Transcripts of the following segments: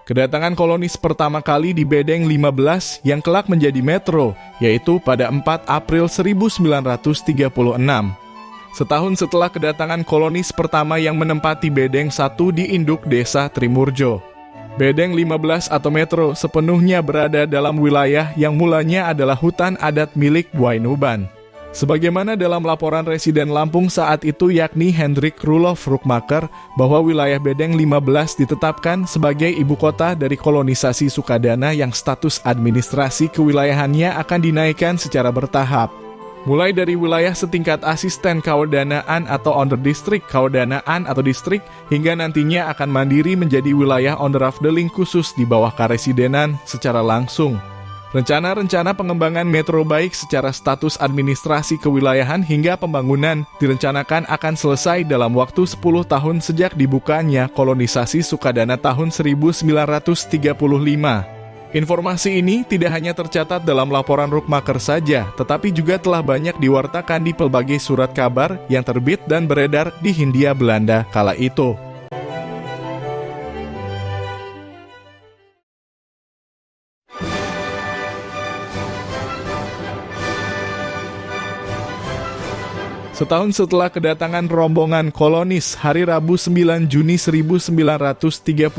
Kedatangan kolonis pertama kali di Bedeng 15 yang kelak menjadi metro, yaitu pada 4 April 1936. Setahun setelah kedatangan kolonis pertama yang menempati Bedeng 1 di induk desa Trimurjo. Bedeng 15 atau metro sepenuhnya berada dalam wilayah yang mulanya adalah hutan adat milik Wainuban. Sebagaimana dalam laporan Residen Lampung saat itu yakni Hendrik Roelof Roekmaker bahwa wilayah Bedeng 15 ditetapkan sebagai ibu kota dari kolonisasi Sukadana yang status administrasi kewilayahannya akan dinaikkan secara bertahap. Mulai dari wilayah setingkat asisten kawadanaan atau underdistrict kawadanaan atau distrik hingga nantinya akan mandiri menjadi wilayah onderafdeling khusus di bawah karesidenan secara langsung. Rencana-rencana pengembangan metro baik secara status administrasi kewilayahan hingga pembangunan direncanakan akan selesai dalam waktu 10 tahun sejak dibukanya kolonisasi Sukadana tahun 1935. Informasi ini tidak hanya tercatat dalam laporan Roekmaker saja, tetapi juga telah banyak diwartakan di pelbagai surat kabar yang terbit dan beredar di Hindia Belanda kala itu. Setahun setelah kedatangan rombongan kolonis, hari Rabu 9 Juni 1937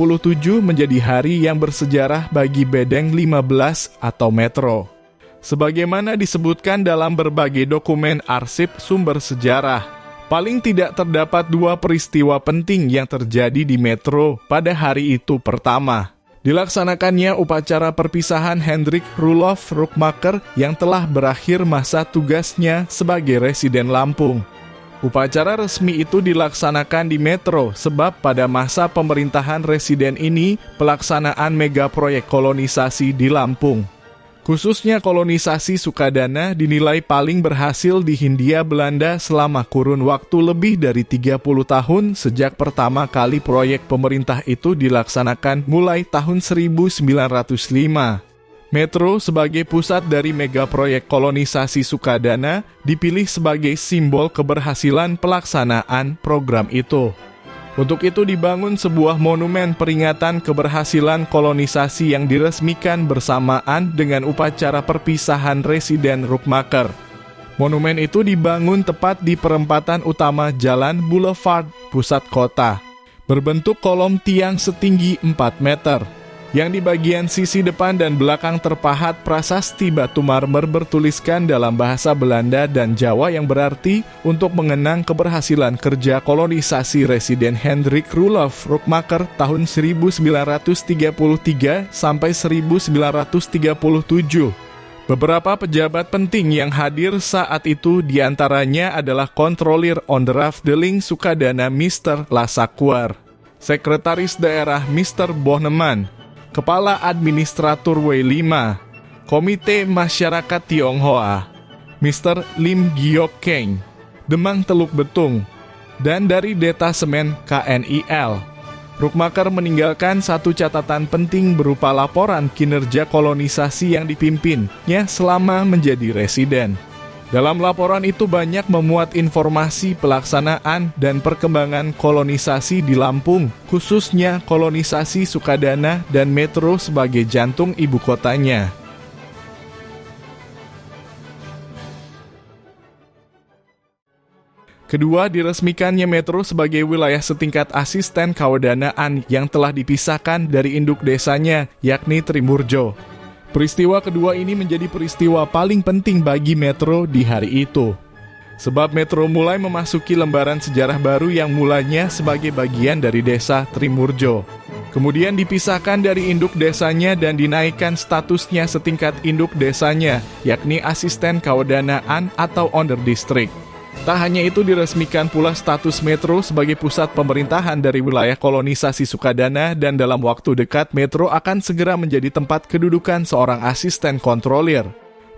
menjadi hari yang bersejarah bagi Bedeng 15 atau metro. Sebagaimana disebutkan dalam berbagai dokumen arsip sumber sejarah, paling tidak terdapat 2 peristiwa penting yang terjadi di metro pada hari itu. Pertama, dilaksanakannya upacara perpisahan Hendrik Roelof Roekmaker yang telah berakhir masa tugasnya sebagai Residen Lampung. Upacara resmi itu dilaksanakan di metro sebab pada masa pemerintahan Residen ini pelaksanaan mega proyek kolonisasi di Lampung. Khususnya kolonisasi Sukadana dinilai paling berhasil di Hindia Belanda selama kurun waktu lebih dari 30 tahun sejak pertama kali proyek pemerintah itu dilaksanakan mulai tahun 1905. Metro sebagai pusat dari mega proyek kolonisasi Sukadana dipilih sebagai simbol keberhasilan pelaksanaan program itu. Untuk itu dibangun sebuah monumen peringatan keberhasilan kolonisasi yang diresmikan bersamaan dengan upacara perpisahan Residen Roekmaker. Monumen itu dibangun tepat di perempatan utama Jalan Boulevard, pusat kota. Berbentuk kolom tiang setinggi 4 meter. Yang di bagian sisi depan dan belakang terpahat prasasti batu marmer bertuliskan dalam bahasa Belanda dan Jawa yang berarti untuk mengenang keberhasilan kerja kolonisasi Residen Hendrik Roelof Roekmaker tahun 1933 sampai 1937. Beberapa pejabat penting yang hadir saat itu diantaranya adalah Kontrolir Onderafdeling Sukadana Mr. Lasakwar, Sekretaris Daerah Mr. Bohneman, Kepala Administratur W5, Komite Masyarakat Tionghoa, Mr. Lim Giok Keng, Demang Teluk Betung, dan dari Detasemen KNIL. Roekmaker meninggalkan satu catatan penting berupa laporan kinerja kolonisasi yang dipimpinnya selama menjadi residen. Dalam laporan itu banyak memuat informasi pelaksanaan dan perkembangan kolonisasi di Lampung, khususnya kolonisasi Sukadana dan metro sebagai jantung ibu kotanya. Kedua, diresmikannya metro sebagai wilayah setingkat asisten kawadanaan yang telah dipisahkan dari induk desanya, yakni Trimurjo. Peristiwa kedua ini menjadi peristiwa paling penting bagi metro di hari itu. Sebab metro mulai memasuki lembaran sejarah baru yang mulanya sebagai bagian dari desa Trimurjo. Kemudian dipisahkan dari induk desanya dan dinaikkan statusnya setingkat induk desanya, yakni asisten kawadanaan atau underdistrict. Tak hanya itu, diresmikan pula status metro sebagai pusat pemerintahan dari wilayah kolonisasi Sukadana dan dalam waktu dekat metro akan segera menjadi tempat kedudukan seorang asisten kontrolir.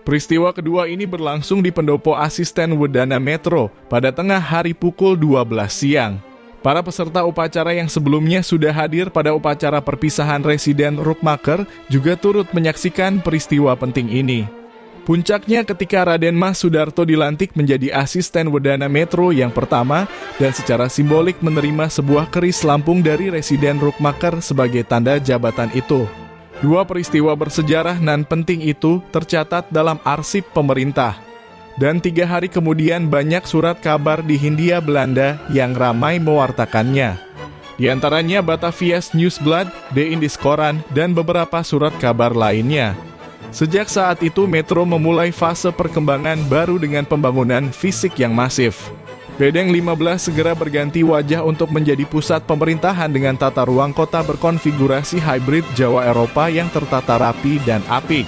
Peristiwa kedua ini berlangsung di pendopo asisten Wedana Metro pada tengah hari pukul 12 siang. Para peserta upacara yang sebelumnya sudah hadir pada upacara perpisahan Residen Roekmaker juga turut menyaksikan peristiwa penting ini. Puncaknya ketika Raden Mas Sudarto dilantik menjadi asisten Wedana Metro yang pertama dan secara simbolik menerima sebuah keris Lampung dari Residen Rukmaker sebagai tanda jabatan itu. Dua peristiwa bersejarah nan penting itu tercatat dalam arsip pemerintah. Dan 3 hari kemudian banyak surat kabar di Hindia Belanda yang ramai mewartakannya. Di antaranya Batavia's Nieuwsblad, De Indische Courant, dan beberapa surat kabar lainnya. Sejak saat itu Metro memulai fase perkembangan baru dengan pembangunan fisik yang masif. Bedeng 15 segera berganti wajah untuk menjadi pusat pemerintahan dengan tata ruang kota berkonfigurasi hybrid Jawa Eropa yang tertata rapi dan apik.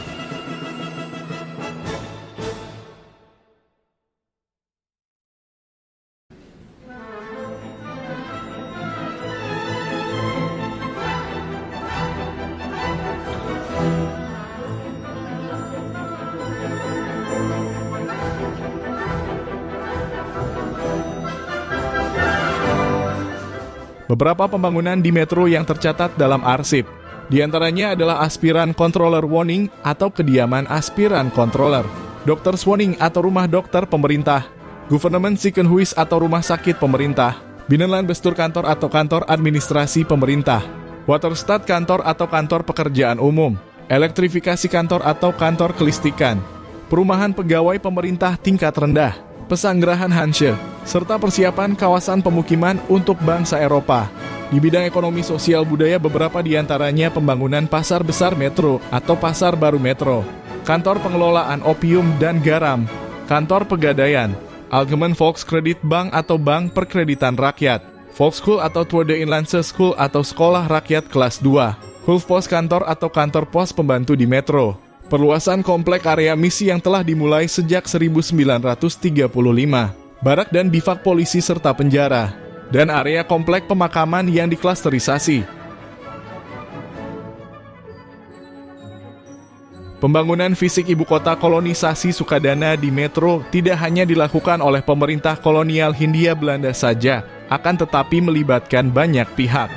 Beberapa pembangunan di Metro yang tercatat dalam arsip. Di antaranya adalah Aspiran Controller Woning atau kediaman aspiran controller, Doctors Woning atau rumah dokter pemerintah, Government Ziekenhuis atau rumah sakit pemerintah, Binnenland Bestuur kantor atau kantor administrasi pemerintah, Waterstaat kantor atau kantor pekerjaan umum, elektrifikasi kantor atau kantor kelistrikan, perumahan pegawai pemerintah tingkat rendah, pesanggerahan Hansje, serta persiapan kawasan pemukiman untuk bangsa Eropa. Di bidang ekonomi sosial budaya beberapa diantaranya pembangunan pasar besar Metro atau pasar baru Metro, kantor pengelolaan opium dan garam, kantor pegadaian, Algemeen Volkskrediet Bank atau bank perkreditan rakyat, Volkschool atau Tweede Inlandse School atau sekolah rakyat kelas 2, Hulpos kantor atau kantor pos pembantu di Metro, perluasan komplek area misi yang telah dimulai sejak 1935, barak dan bivak polisi serta penjara, dan area komplek pemakaman yang diklasterisasi. Pembangunan fisik ibu kota kolonisasi Sukadana di Metro tidak hanya dilakukan oleh pemerintah kolonial Hindia Belanda saja, akan tetapi melibatkan banyak pihak.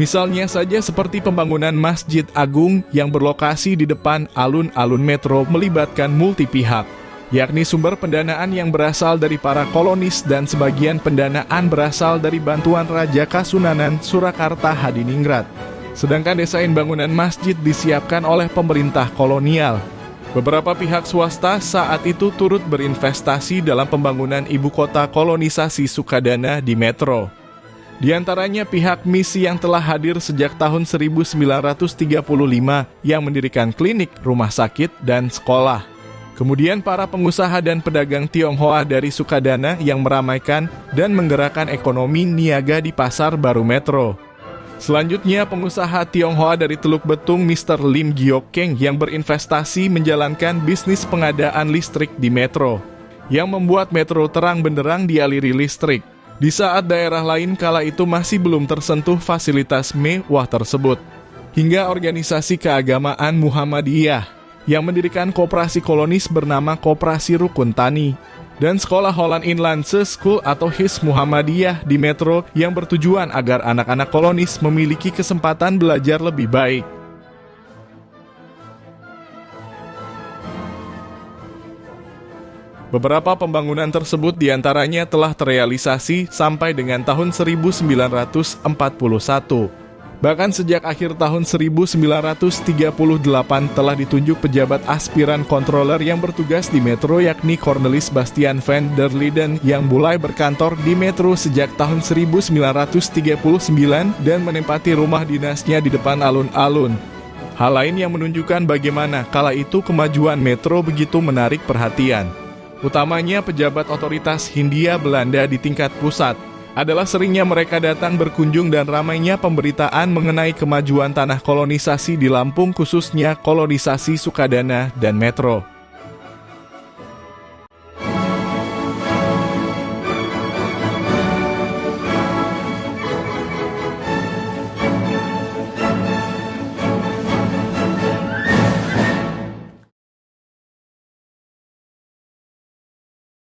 Misalnya saja seperti pembangunan Masjid Agung yang berlokasi di depan alun-alun Metro melibatkan multi pihak, yakni sumber pendanaan yang berasal dari para kolonis dan sebagian pendanaan berasal dari bantuan Raja Kasunanan Surakarta Hadiningrat. Sedangkan desain bangunan masjid disiapkan oleh pemerintah kolonial. Beberapa pihak swasta saat itu turut berinvestasi dalam pembangunan ibu kota kolonisasi Sukadana di Metro. Di antaranya pihak misi yang telah hadir sejak tahun 1935 yang mendirikan klinik, rumah sakit, dan sekolah. Kemudian para pengusaha dan pedagang Tionghoa dari Sukadana yang meramaikan dan menggerakkan ekonomi niaga di pasar baru Metro. Selanjutnya pengusaha Tionghoa dari Teluk Betung Mr. Lim Giok Keng yang berinvestasi menjalankan bisnis pengadaan listrik di Metro, yang membuat Metro terang benderang dialiri listrik. Di saat daerah lain kala itu masih belum tersentuh fasilitas mewah tersebut. Hingga organisasi keagamaan Muhammadiyah yang mendirikan koperasi kolonis bernama Koperasi Rukun Tani, dan Sekolah Holland Inlandse School atau HIS Muhammadiyah di Metro yang bertujuan agar anak-anak kolonis memiliki kesempatan belajar lebih baik. Beberapa pembangunan tersebut diantaranya telah terrealisasi sampai dengan tahun 1941. Bahkan sejak akhir tahun 1938 telah ditunjuk pejabat aspiran controller yang bertugas di Metro, yakni Cornelis Bastian van der Linden yang mulai berkantor di Metro sejak tahun 1939 dan menempati rumah dinasnya di depan alun-alun. Hal lain yang menunjukkan bagaimana kala itu kemajuan Metro begitu menarik perhatian, utamanya pejabat otoritas Hindia Belanda di tingkat pusat, adalah seringnya mereka datang berkunjung dan ramainya pemberitaan mengenai kemajuan tanah kolonisasi di Lampung, khususnya kolonisasi Sukadana dan Metro.